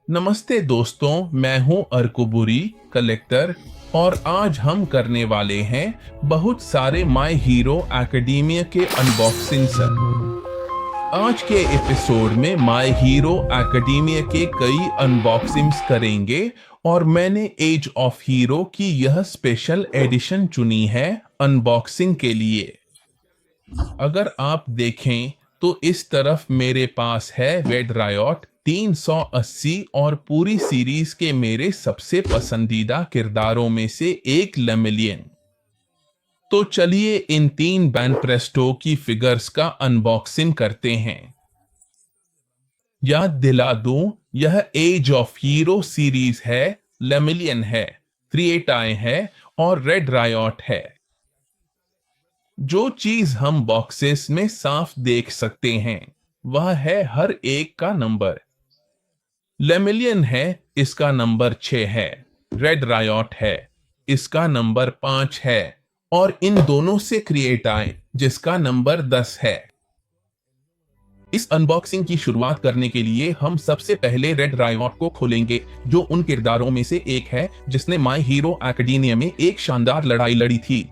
नमस्ते दोस्तों, मैं हूं अर्कुबुरी कलेक्टर और आज हम करने वाले हैं बहुत सारे माय हीरो एकेडमिया के अनबॉक्सिंग सर। आज के एपिसोड में माय हीरो एकेडमिया के कई अनबॉक्सिंग्स करेंगे और मैंने एज ऑफ हीरो की यह स्पेशल एडिशन चुनी है अनबॉक्सिंग के लिए। अगर आप देखें तो इस तरफ मेरे पास है रेड रायॉट 380 और पूरी सीरीज के मेरे सबसे पसंदीदा किरदारों में से एक लेमिलियन। तो चलिए इन तीन बैन प्रेस्टो की फिगर्स का अनबॉक्सिंग करते हैं। याद दिला दूं, यह एज ऑफ हीरो सीरीज है, लेमिलियन है, थ्रिएटाए है और रेड रायॉट है। जो चीज हम बॉक्सेस में साफ देख सकते हैं वह है हर एक का नंबर। लेमिलियन है, इसका नंबर 6 है। रेड रायॉट है, इसका नंबर 5 है और इन दोनों से क्रिएट आए जिसका नंबर 10 है। इस अनबॉक्सिंग की शुरुआत करने के लिए हम सबसे पहले रेड रायॉट को खोलेंगे, जो उन किरदारों में से एक है जिसने माय हीरो एकेडमिया में एक शानदार लड़ाई लड़ी थी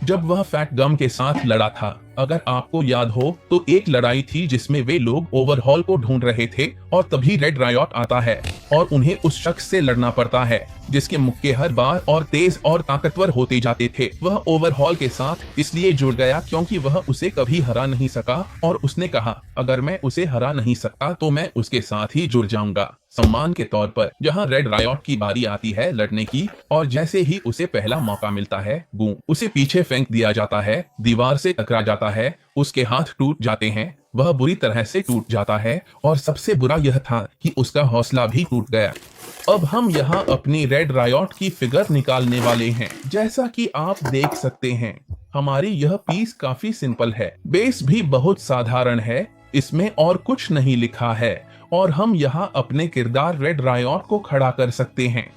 जब वह फैट गम के साथ लड़ा था। अगर आपको याद हो तो एक लड़ाई थी जिसमें वे लोग ओवरहॉल को ढूंढ रहे थे और तभी रेड रायॉट आता है और उन्हें उस शख्स से लड़ना पड़ता है जिसके मुक्के हर बार और तेज और ताकतवर होते जाते थे। वह ओवरहॉल के साथ इसलिए जुड़ गया क्योंकि वह उसे कभी हरा नहीं सका और उसने कहा अगर मैं उसे हरा नहीं सकता तो मैं उसके साथ ही जुड़ जाऊंगा। सम्मान के तौर पर जहां रेड रायॉट की बारी आती है लड़ने की और जैसे ही उसे पहला मौका मिलता है उसे पीछे फेंक दिया जाता है, दीवार से टकरा जाता है, उसके हाथ टूट जाते हैं, वह बुरी तरह से टूट जाता है और सबसे बुरा यह था कि उसका हौसला भी टूट गया। अब हम यहाँ अपनी रेड रायॉट की फिगर निकालने वाले हैं। जैसा कि आप देख सकते हैं हमारी यह पीस काफी सिंपल है, बेस भी बहुत साधारण है, इसमें और कुछ नहीं लिखा है और हम यहाँ अपने किरदार रेड रायॉट को खड़ा कर सकते हैं।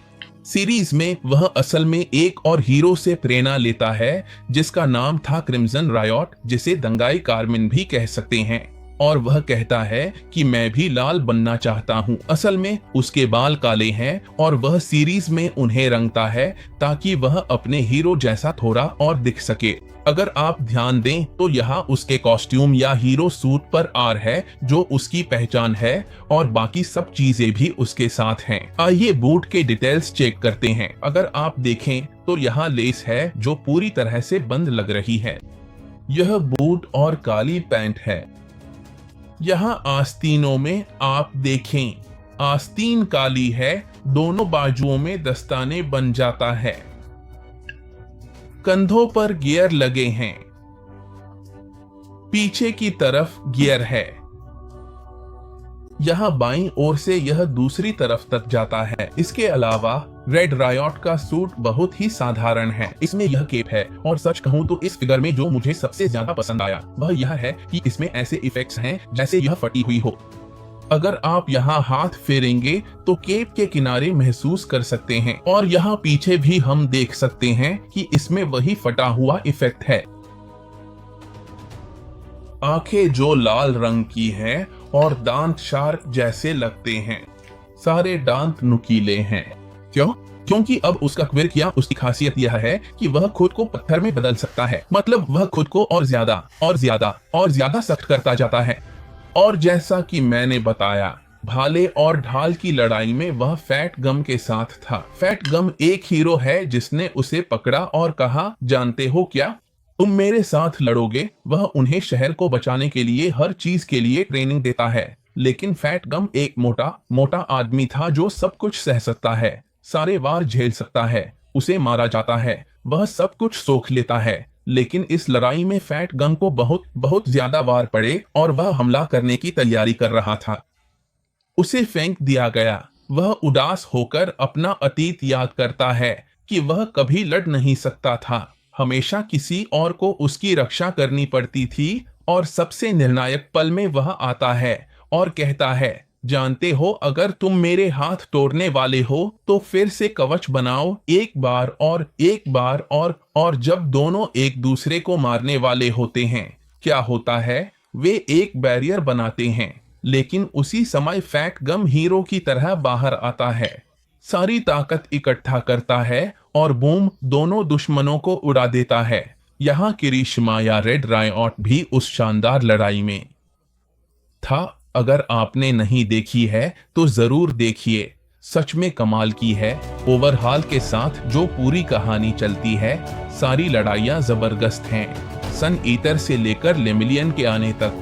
सीरीज में वह असल में एक और हीरो से प्रेरणा लेता है जिसका नाम था क्रिम्सन रायॉट, जिसे दंगाई कार्मिन भी कह सकते हैं, और वह कहता है कि मैं भी लाल बनना चाहता हूँ। असल में उसके बाल काले हैं और वह सीरीज में उन्हें रंगता है ताकि वह अपने हीरो जैसा थोड़ा और दिख सके। अगर आप ध्यान दें तो यहाँ उसके कॉस्ट्यूम या हीरो सूट पर आर है जो उसकी पहचान है और बाकी सब चीजें भी उसके साथ हैं। आइए बूट के डिटेल्स चेक करते हैं। अगर आप देखें तो यहाँ लेस है जो पूरी तरह से बंद लग रही है। यह बूट और काली पैंट है। यहाँ आस्तीनों में आप देखें, आस्तीन काली है, दोनों बाजुओं में दस्ताने बन जाता है। कंधों पर गियर लगे हैं, पीछे की तरफ गियर है। यहाँ बाईं ओर से यह दूसरी तरफ तक जाता है। इसके अलावा रेड रायॉट का सूट बहुत ही साधारण है, इसमें यह केप है और सच कहूं तो इस फिगर में जो मुझे सबसे ज्यादा पसंद आया वह यह है कि इसमें ऐसे इफेक्ट्स हैं जैसे यह फटी हुई हो। अगर आप यहाँ हाथ फेरेंगे तो केप के किनारे महसूस कर सकते हैं और यहाँ पीछे भी हम देख सकते हैं कि इसमें वही फटा हुआ इफेक्ट है। आंखें जो लाल रंग की हैं और दांत शार्प जैसे लगते हैं। सारे दांत नुकीले हैं। क्यों? क्योंकि अब उसका क्विर्क या उसकी खासियत यह है कि वह खुद को पत्थर में बदल सकता है, मतलब वह खुद को और ज्यादा और ज्यादा और ज्यादा सख्त करता जाता है। और जैसा कि मैंने बताया, भाले और ढाल की लड़ाई में वह फैट गम के साथ था। फैट गम एक हीरो है जिसने उसे पकड़ा और कहा, जानते हो क्या, तुम मेरे साथ लड़ोगे। वह उन्हें शहर को बचाने के लिए हर चीज के लिए ट्रेनिंग देता है, लेकिन फैट गम एक मोटा आदमी था जो सब कुछ सह सकता है, सारे वार झेल सकता है, उसे मारा जाता है, वह सब कुछ सोख लेता है। लेकिन इस लड़ाई में फैट गम को बहुत ज्यादा वार पड़े और वह हमला करने की तैयारी कर रहा था। उसे फेंक दिया गया। वह उदास होकर अपना अतीत याद करता है कि वह कभी लड़ नहीं सकता था, हमेशा किसी और को उसकी रक्षा करनी पड़ती थी। और सबसे निर्णायक पल में वह आता है और कहता है, जानते हो, अगर तुम मेरे हाथ तोड़ने वाले हो तो फिर से कवच बनाओ, एक बार और एक बार और जब दोनों एक दूसरे को मारने वाले होते हैं क्या होता है, वे एक बैरियर बनाते हैं लेकिन उसी समय फैक गम हीरो की तरह बाहर आता है, सारी ताकत इकट्ठा करता है और बूम दोनों दुश्मनों को उड़ा देता है। यहाँ किरिश्मा या रेड रायॉट भी उस शानदार लड़ाई में था। अगर आपने नहीं देखी है तो जरूर देखिए, सच में कमाल की है। ओवरहॉल के साथ जो पूरी कहानी चलती है, सारी लड़ाइयाँ जबरदस्त हैं, सन ईटर से लेकर लेमिलियन के आने तक।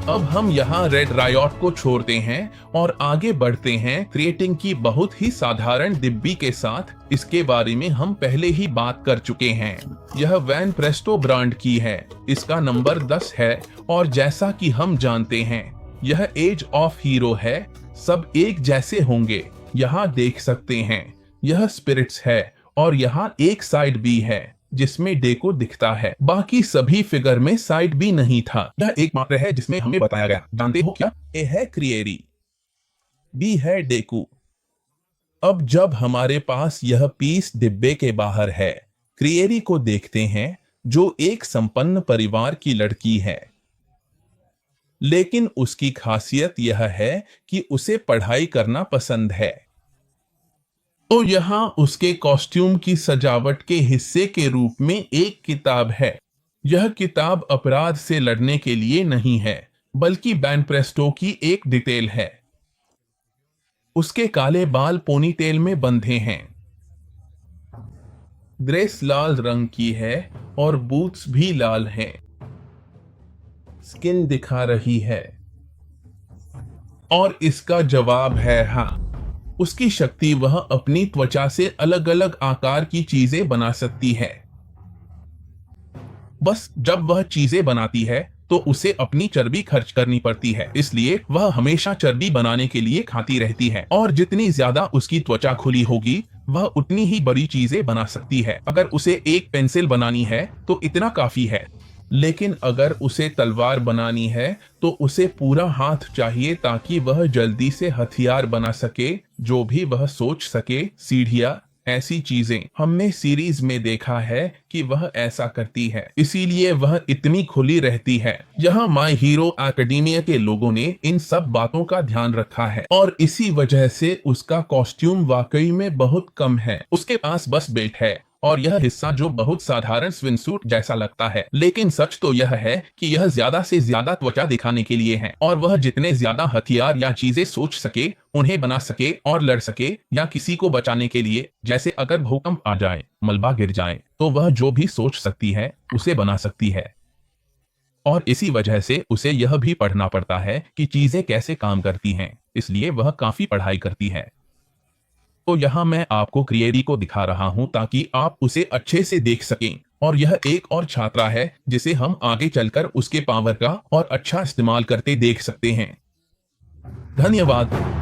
अब हम यहाँ रेड रायॉट को छोड़ते हैं और आगे बढ़ते हैं क्रिएटिंग की बहुत ही साधारण डिब्बी के साथ। इसके बारे में हम पहले ही बात कर चुके हैं। यह वैन प्रेस्टो ब्रांड की है, इसका नंबर 10 है और जैसा कि हम जानते हैं यह एज ऑफ हीरो है, सब एक जैसे होंगे। यहाँ देख सकते हैं यह स्पिरिट्स है और यहाँ एक साइड बी है जिसमें डेको दिखता है, बाकी सभी फिगर में साइड बी नहीं था। यह एकमात्र है जिसमें हमें बताया गया। जानते हो क्या? ए है क्रिएरी, बी है डेको। अब जब हमारे पास यह पीस डिब्बे के बाहर है, क्रिएरी को देखते हैं जो एक संपन्न परिवार की लड़की है, लेकिन उसकी खासियत यह है कि उसे पढ़ाई करना पसंद है। तो यहाँ उसके कॉस्ट्यूम की सजावट के हिस्से के रूप में एक किताब है। यह किताब अपराध से लड़ने के लिए नहीं है, बल्कि बैन प्रेस्टो की एक डिटेल है। उसके काले बाल पोनीटेल में बंधे हैं, ड्रेस लाल रंग की है और बूट्स भी लाल हैं। स्किन दिखा रही है और इसका जवाब है हाँ। उसकी शक्ति, वह अपनी त्वचा से अलग अलग आकार की चीजें बना सकती है। बस जब वह चीजें बनाती है तो उसे अपनी चर्बी खर्च करनी पड़ती है, इसलिए वह हमेशा चर्बी बनाने के लिए खाती रहती है। और जितनी ज्यादा उसकी त्वचा खुली होगी, वह उतनी ही बड़ी चीजें बना सकती है। अगर उसे एक पेंसिल बनानी है तो इतना काफी है, लेकिन अगर उसे तलवार बनानी है तो उसे पूरा हाथ चाहिए ताकि वह जल्दी से हथियार बना सके, जो भी वह सोच सके। सीढ़ियां, ऐसी चीजें हमने सीरीज में देखा है कि वह ऐसा करती है, इसीलिए वह इतनी खुली रहती है। यहाँ माय हीरो एकेडमिया के लोगों ने इन सब बातों का ध्यान रखा है और इसी वजह से उसका कॉस्ट्यूम वाकई में बहुत कम है। उसके पास बस बेल्ट है और यह हिस्सा जो बहुत साधारण स्विमसूट जैसा लगता है, लेकिन सच तो यह है कि यह ज्यादा से ज्यादा त्वचा दिखाने के लिए है और वह जितने ज्यादा हथियार या चीजें सोच सके, उन्हें बना सके और लड़ सके, या किसी को बचाने के लिए, जैसे अगर भूकंप आ जाए, मलबा गिर जाए, तो वह जो भी सोच सकती है उसे बना सकती है। और इसी वजह से उसे यह भी पढ़ना पड़ता है कि चीजें कैसे काम करती हैं, इसलिए वह काफी पढ़ाई करती है। तो यहाँ मैं आपको क्रिएरी को दिखा रहा हूँ ताकि आप उसे अच्छे से देख सकें। और यह एक और छात्रा है जिसे हम आगे चलकर उसके पावर का और अच्छा इस्तेमाल करते देख सकते हैं। धन्यवाद।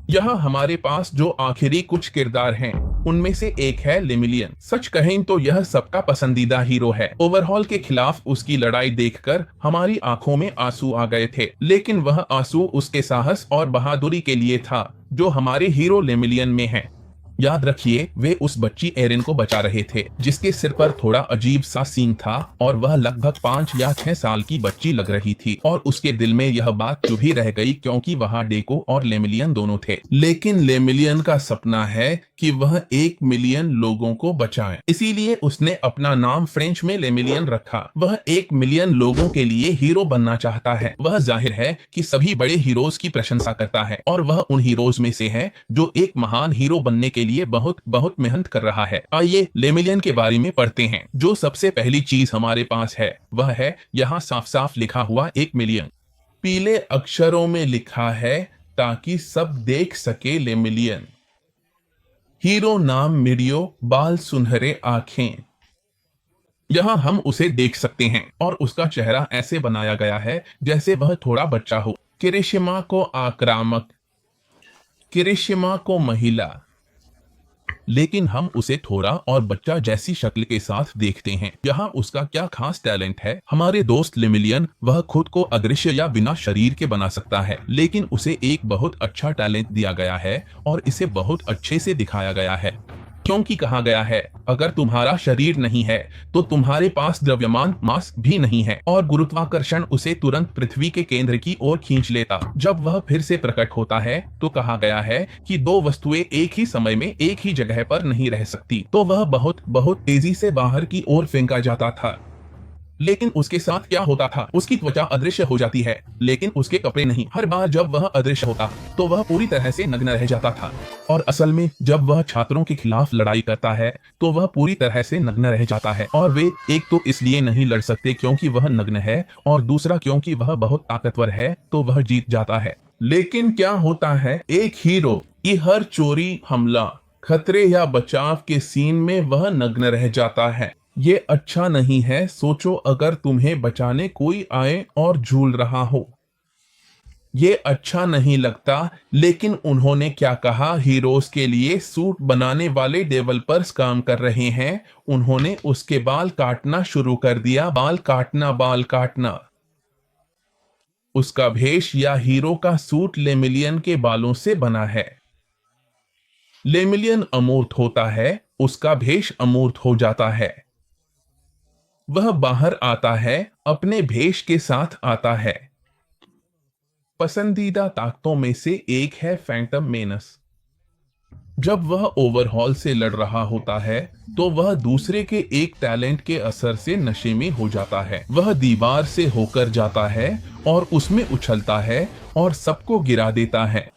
यहाँ हमारे पास जो आखिरी कुछ किरदार हैं, उनमें से एक है लेमिलियन। सच कहें तो यह सबका पसंदीदा हीरो है। ओवरहॉल के खिलाफ उसकी लड़ाई देखकर हमारी आंखों में आंसू आ गए थे, लेकिन वह आंसू उसके साहस और बहादुरी के लिए था जो हमारे हीरो लेमिलियन में है। याद रखिए, वे उस बच्ची एरिन को बचा रहे थे जिसके सिर पर थोड़ा अजीब सा सींग था और वह लगभग 5 या 6 साल की बच्ची लग रही थी। और उसके दिल में यह बात चुभी रह गई क्योंकि वहाँ डेको और लेमिलियन दोनों थे। लेकिन लेमिलियन का सपना है कि वह 1 मिलियन लोगों को बचाए, इसीलिए उसने अपना नाम फ्रेंच में लेमिलियन रखा। वह 1 मिलियन लोगों के लिए हीरो बनना चाहता है। वह जाहिर है कि सभी बड़े हीरोज की प्रशंसा करता है और वह उन हीरोज में से है जो एक महान हीरो बनने के लिए बहुत बहुत मेहनत कर रहा है। आइए लेमिलियन के बारे में पढ़ते हैं। जो सबसे पहली चीज हमारे पास है वह है यहाँ साफ साफ लिखा हुआ 1 मिलियन। पीले अक्षरों में लिखा है ताकि सब देख सके लेमिलियन। हीरो नाम मिडियो, बाल सुनहरे, आंखें। यहाँ हम उसे देख सकते हैं और उसका चेहरा ऐसे बनाया गया है जैसे वह थोड़ा बच्चा हो। किरिशिमा को आक्रामक, किरिशिमा को महिला, लेकिन हम उसे थोड़ा और बच्चा जैसी शक्ल के साथ देखते हैं। यहाँ उसका क्या खास टैलेंट है? हमारे दोस्त लेमिलियन, वह खुद को अदृश्य या बिना शरीर के बना सकता है, लेकिन उसे एक बहुत अच्छा टैलेंट दिया गया है और इसे बहुत अच्छे से दिखाया गया है। क्योंकि कहा गया है, अगर तुम्हारा शरीर नहीं है तो तुम्हारे पास द्रव्यमान मास भी नहीं है, और गुरुत्वाकर्षण उसे तुरंत पृथ्वी के केंद्र की ओर खींच लेता। जब वह फिर से प्रकट होता है तो कहा गया है कि दो वस्तुएं एक ही समय में एक ही जगह पर नहीं रह सकती, तो वह बहुत बहुत तेजी से बाहर की ओर फेंका जाता था। लेकिन उसके साथ क्या होता था? उसकी त्वचा अदृश्य हो जाती है, लेकिन उसके कपड़े नहीं। हर बार जब वह अदृश्य होता तो वह पूरी तरह से नग्न रह जाता था। और असल में जब वह छात्रों के खिलाफ लड़ाई करता है तो वह पूरी तरह से नग्न रह जाता है, और वे एक तो इसलिए नहीं लड़ सकते क्योंकि वह नग्न है, और दूसरा क्योंकि वह बहुत ताकतवर है, तो वह जीत जाता है। लेकिन क्या होता है, एक हीरो की हर चोरी, हमला, खतरे या बचाव के सीन में वह नग्न रह जाता है। ये अच्छा नहीं है। सोचो, अगर तुम्हें बचाने कोई आए और झूल रहा हो, ये अच्छा नहीं लगता। लेकिन उन्होंने क्या कहा? हीरोज के लिए सूट बनाने वाले डेवलपर्स काम कर रहे हैं। उन्होंने उसके बाल काटना शुरू कर दिया। बाल काटना, बाल काटना। उसका भेष या हीरो का सूट लेमिलियन के बालों से बना है। लेमिलियन अमूर्त होता है, उसका भेष अमूर्त हो जाता है। वह बाहर आता है, अपने भेष के साथ आता है। पसंदीदा ताकतों में से एक है फैंटम मेनस। जब वह ओवरहॉल से लड़ रहा होता है तो वह दूसरे के एक टैलेंट के असर से नशे में हो जाता है। वह दीवार से होकर जाता है और उसमें उछलता है और सबको गिरा देता है।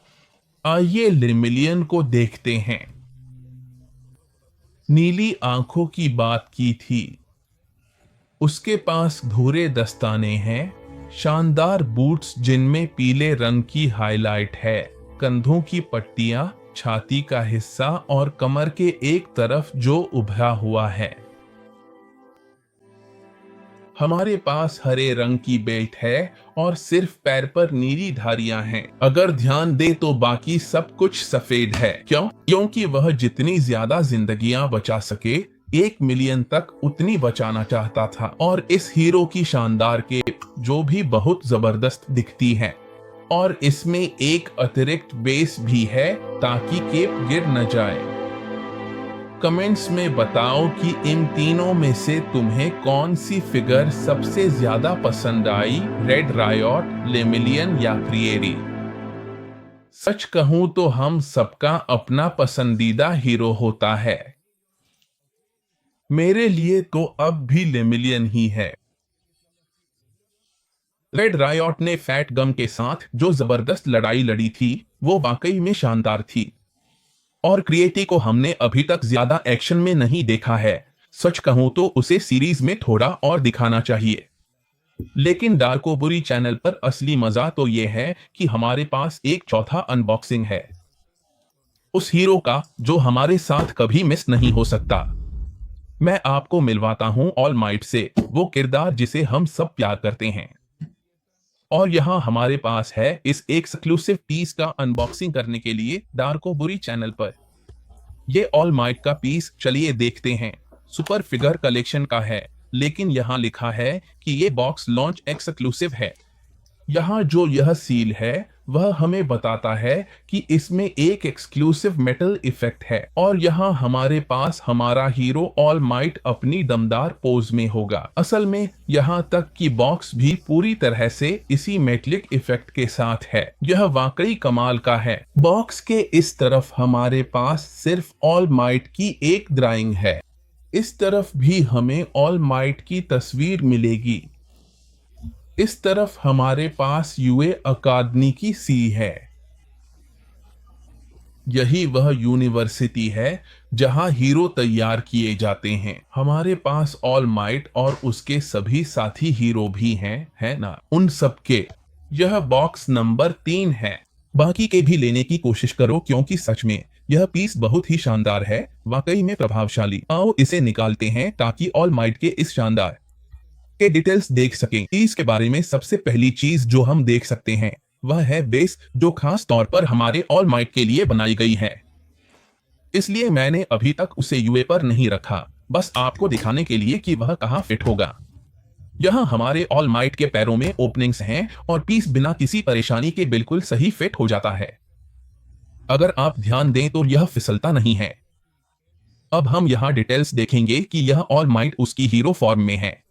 आइए लेमिलियन को देखते हैं। नीली आंखों की बात की थी। उसके पास धुरे दस्ताने हैं, शानदार बूट्स जिनमें पीले रंग की हाइलाइट है, कंधों की पट्टियां, छाती का हिस्सा और कमर के एक तरफ जो उभरा हुआ है। हमारे पास हरे रंग की बेल्ट है और सिर्फ पैर पर नीली धारियां हैं। अगर ध्यान दे तो बाकी सब कुछ सफेद है। क्यों? क्योंकि वह जितनी ज्यादा जिंदगियां बचा सके, 1 मिलियन तक उतनी बचाना चाहता था। और इस हीरो की शानदार केप जो भी बहुत जबरदस्त दिखती है, और इसमें एक अतिरिक्त बेस भी है ताकि केप गिर न जाए। कमेंट्स में बताओ कि इन तीनों में से तुम्हें कौन सी फिगर सबसे ज्यादा पसंद आई, रेड रायोट, लेमिलियन या क्रिएरी। सच कहूं तो हम सबका अपना पसंदीदा हीरो होता है। मेरे लिए तो अब भी लेमिलियन ही है। रेड रायोट ने फैट गम के साथ जो जबरदस्त लड़ाई लड़ी थी वो वाकई में शानदार थी, और क्रिएटी को हमने अभी तक ज्यादा एक्शन में नहीं देखा है। सच कहूं तो उसे सीरीज में थोड़ा और दिखाना चाहिए। लेकिन डार्कोबुरी चैनल पर असली मजा तो ये है कि हमारे पास एक चौथा अनबॉक्सिंग है, उस हीरो का जो हमारे साथ कभी मिस नहीं हो सकता। मैं आपको मिलवाता हूं ऑल माइट से, वो किरदार जिसे हम सब प्यार करते हैं। और यहाँ हमारे पास है इस एक्सक्लूसिव पीस का अनबॉक्सिंग करने के लिए डार्कोबुरी चैनल पर ये ऑल माइट का पीस। चलिए देखते हैं। सुपर फिगर कलेक्शन का है, लेकिन यहाँ लिखा है कि ये बॉक्स लॉन्च एक्सक्लूसिव है। यहाँ जो यह सील है वह हमें बताता है कि इसमें एक एक्सक्लूसिव मेटल इफेक्ट है, और यहाँ हमारे पास हमारा हीरो ऑल माइट अपनी दमदार पोज में होगा। असल में यहाँ तक कि बॉक्स भी पूरी तरह से इसी मेटलिक इफेक्ट के साथ है। यह वाकई कमाल का है। बॉक्स के इस तरफ हमारे पास सिर्फ ऑल माइट की एक ड्राइंग है, इस तरफ भी हमें ऑल माइट की तस्वीर मिलेगी। इस तरफ हमारे पास यूए अकादमी की सी है। यही वह यूनिवर्सिटी है जहां हीरो तैयार किए जाते हैं। हमारे पास ऑल माइट और उसके सभी साथी हीरो भी हैं, है ना? उन सबके यह बॉक्स नंबर 3 है। बाकी के भी लेने की कोशिश करो, क्योंकि सच में यह पीस बहुत ही शानदार है, वाकई में प्रभावशाली। आओ इसे निकालते हैं ताकि ऑल माइट के इस शानदार के डिटेल्स देख सकें। इसके बारे में सबसे पहली चीज जो हम देख सकते हैं वह है बेस, जो खास तौर पर हमारे ऑल माइट के लिए बनाई गई है। इसलिए मैंने अभी तक उसे यूए पर नहीं रखा, बस आपको दिखाने के लिए कि वह कहां फिट होगा। यहाँ हमारे ऑल माइट के पैरों में ओपनिंग्स हैं और पीस बिना किसी परेशानी के बिल्कुल सही फिट हो जाता है। अगर आप ध्यान दें तो यह फिसलता नहीं है। अब हम यहाँ डिटेल्स देखेंगे कि यह ऑल माइट उसकी हीरो फॉर्म में है।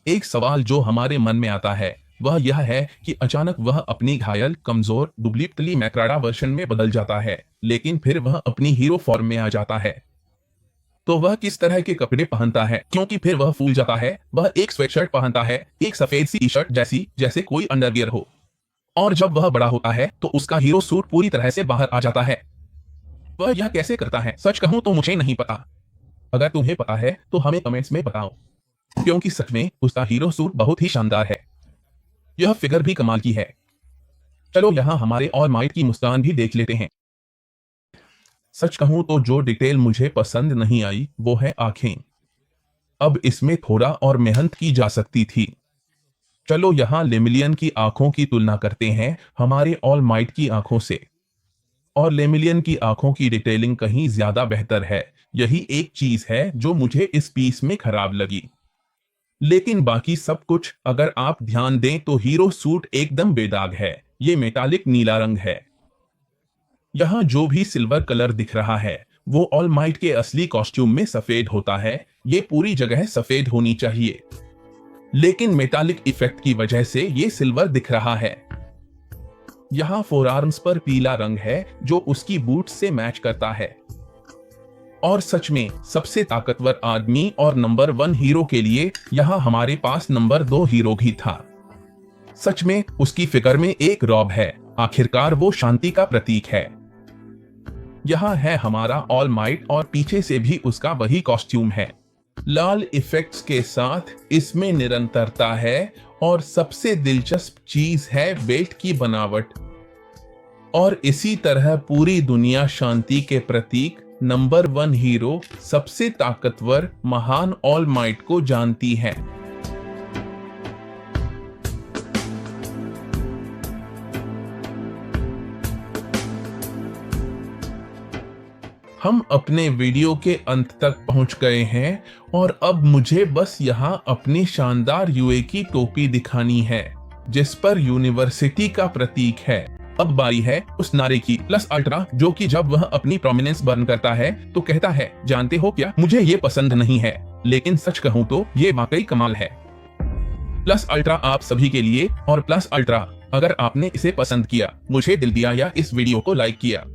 एक सवाल जो हमारे मन में आता है वह यह है कि अचानक वह अपनी घायल, कमजोर, दुबली-पतली मैक्राडा वर्जन में बदल जाता है, लेकिन फिर वह अपनी हीरो फॉर्म में आ जाता है। तो वह किस तरह के कपड़े पहनता है, क्योंकि फिर वह फूल जाता है। वह एक स्वेटशर्ट पहनता है, एक सफेद सी टी शर्ट जैसे कोई अंडरवियर हो। और जब वह बड़ा होता है तो उसका हीरो सूट पूरी तरह से बाहर आ जाता है। वह यह कैसे करता है, सच कहूं तो मुझे नहीं पता। अगर तुम्हें पता है तो हमें कमेंट्स में बताओ, क्योंकि सच में उसका हीरो सूट बहुत ही शानदार है। यह फिगर भी कमाल की है। चलो यहाँ हमारे ऑल माइट की मुस्कान भी देख लेते हैं। सच कहूं तो जो डिटेल मुझे पसंद नहीं आई वो है आंखें। अब इसमें थोड़ा और मेहनत की जा सकती थी। चलो यहाँ लेमिलियन की आंखों की तुलना करते हैं हमारे ऑल माइट की आंखों से। और लेमिलियन की आंखों की डिटेलिंग कहीं ज्यादा बेहतर है। यही एक चीज है जो मुझे इस पीस में खराब लगी। लेकिन बाकी सब कुछ अगर आप ध्यान दें तो हीरो सूट एकदम बेदाग है। ये मेटालिक नीला रंग है। यहाँ जो भी सिल्वर कलर दिख रहा है वो ऑल माइट के असली कॉस्ट्यूम में सफेद होता है। ये पूरी जगह सफेद होनी चाहिए, लेकिन मेटालिक इफेक्ट की वजह से ये सिल्वर दिख रहा है। यहाँ फोरआर्म्स पर पीला रंग है जो उसकी बूट से मैच करता है। और सच में सबसे ताकतवर आदमी और नंबर 1 हीरो के लिए यहाँ हमारे पास नंबर 2 हीरो भी था। सच में उसकी फिगर में एक रॉब है। आखिरकार वो शांति का प्रतीक है। यहाँ है हमारा ऑल माइट और पीछे से भी उसका वही कॉस्ट्यूम है। लाल इफेक्ट्स के साथ इसमें निरंतरता है और सबसे दिलचस्प चीज है बेल्ट की बनावट। और इसी तरह पूरी दुनिया शांति के प्रतीक नंबर 1 हीरो, सबसे ताकतवर महान ऑल माइट को जानती है। हम अपने वीडियो के अंत तक पहुंच गए हैं और अब मुझे बस यहाँ अपनी शानदार यूए की टोपी दिखानी है जिस पर यूनिवर्सिटी का प्रतीक है। अब बारी है उस नारे की, प्लस अल्ट्रा, जो कि जब वह अपनी प्रोमिनेंस बर्न करता है तो कहता है, जानते हो क्या, मुझे ये पसंद नहीं है, लेकिन सच कहूं तो ये वाकई कमाल है। प्लस अल्ट्रा आप सभी के लिए। और प्लस अल्ट्रा, अगर आपने इसे पसंद किया, मुझे दिल दिया या इस वीडियो को लाइक किया,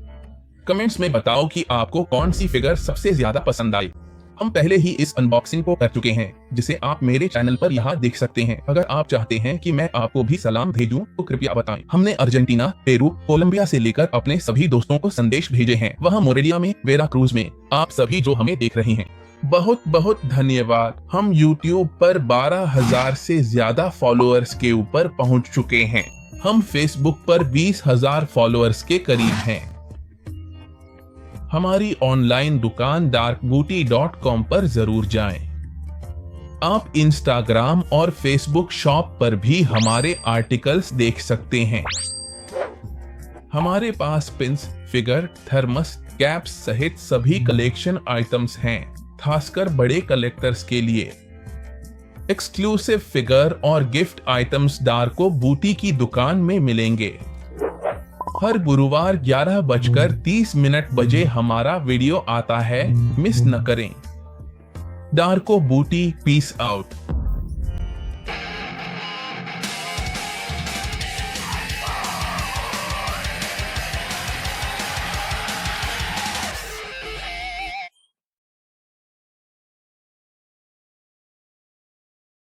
कमेंट्स में बताओ कि आपको कौन सी फिगर सबसे ज्यादा पसंद आई। हम पहले ही इस अनबॉक्सिंग को कर चुके हैं जिसे आप मेरे चैनल पर यहाँ देख सकते हैं। अगर आप चाहते हैं कि मैं आपको भी सलाम भेजूं तो कृपया बताएं। हमने अर्जेंटीना, पेरू, कोलंबिया से लेकर अपने सभी दोस्तों को संदेश भेजे हैं, वहाँ मोरेलिया में, वेरा क्रूज में। आप सभी जो हमें देख रहे हैं, बहुत बहुत धन्यवाद। हम YouTube पर 12,000 से ज्यादा फॉलोअर्स के ऊपर पहुँच चुके हैं। हम Facebook पर 20,000 फॉलोअर्स के करीब हैं। हमारी ऑनलाइन दुकान darkbooty.com पर जरूर जाएं। आप इंस्टाग्राम और फेसबुक शॉप पर भी हमारे आर्टिकल्स देख सकते हैं। हमारे पास पिन्स, फिगर, थर्मस, कैप्स सहित सभी कलेक्शन आइटम्स हैं, खासकर बड़े कलेक्टर्स के लिए। एक्सक्लूसिव फिगर और गिफ्ट आइटम्स डार्को बूटी की दुकान में मिलेंगे। हर गुरुवार 11:30 बजे हमारा वीडियो आता है, मिस न करें। डार्को बूटी, पीस आउट।